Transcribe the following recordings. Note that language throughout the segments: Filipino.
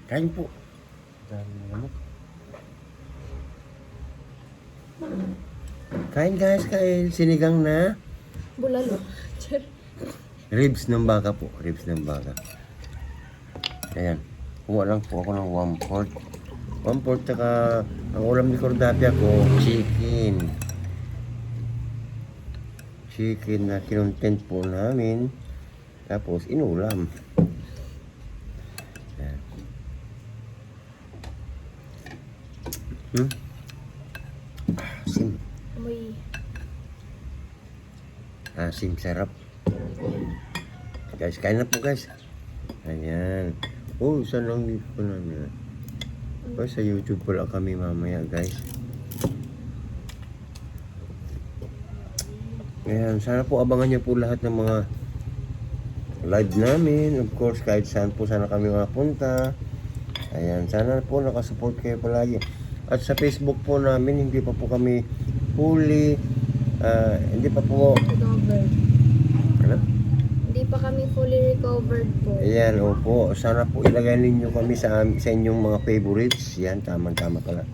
Kain po. Dami naman. Kain guys, kain. Sinigang na Bulalo. ribs ng baka po. Ribs ng baka. Ayan. Kuha lang po ako ng 1/4. 1/4 tsaka ang ulam ni Cordapia ko, chicken. Chicken na kinontent po namin. Tapos inulam. Ayan. Asim. Amoy. Asim, sarap. Guys, kain na po guys. Ayan. Oh, saan lang dito po namin? Oh, sa YouTube pala kami mamaya guys. Ayan, sana po abangan niyo po lahat ng mga live namin. Of course, kahit saan po sana kami mapunta. Ayan, sana po nakasupport kayo palagi. At sa Facebook po namin, hindi pa po kami fully, hindi pa po, Recovered. ano? Hindi pa kami fully recovered po. Ayan, opo. Sana po ilagay ninyo kami sa inyong mga favorites. Yan, tama-tama pala.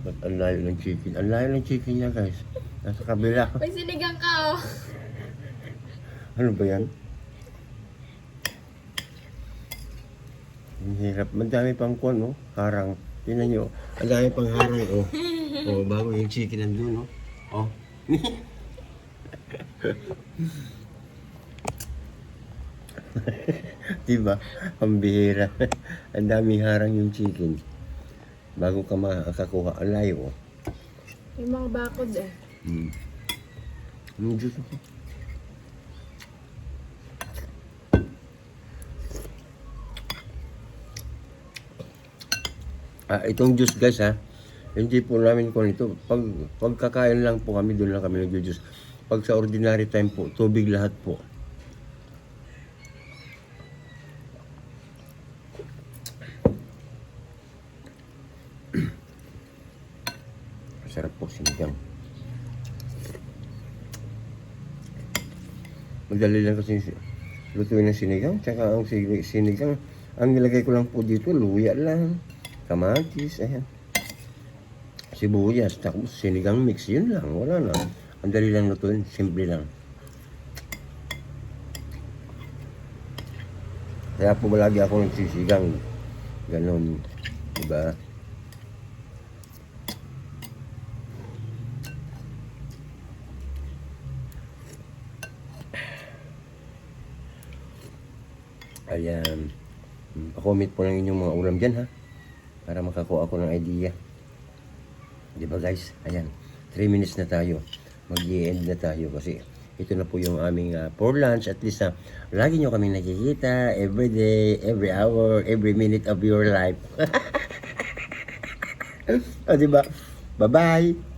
Ba't ang layo ng chicken? Ang layo ng chicken niya, guys. Nasa kabila. May sinigang ka oh. Ano ba yan? Ang hirap. Madami pang kwan, no? Harang. Tingnan nyo. Ang dami pang harang, oh. Oh, bago yung chicken nandun, no? Oh. Diba? Ang bihira. Ang daming harang yung chicken. Bago ka makakakuha. Ang layo, oh. Yung mga bakod eh. Ang Diyos ako. Itong juice guys ha, hindi po namin kung ito, pagkakain lang po kami, doon lang kami nag-juice. Pag sa ordinary time po, tubig lahat po. Sarap po sinigang. Madali lang kasi lutuin ng sinigang, tsaka ang sinigang, ang nilagay ko lang po dito, luya lang. Kamatis, ayan. Sibuyas, tapos sinigang mix, yun lang, wala na. Ang dali lang lutuin, simple lang. Kaya po malagi ako nagsisigang. Ganon, diba? Ayan. Pa-comment po lang inyong mga ulam dyan ha. Para makakuha ako ng idea. Diba guys? Ayan. 3 minutes na tayo. Mag-i-end na tayo kasi ito na po yung aming for lunch. At least lagi nyo kami nakikita every day, every hour, every minute of your life. O diba? Bye-bye!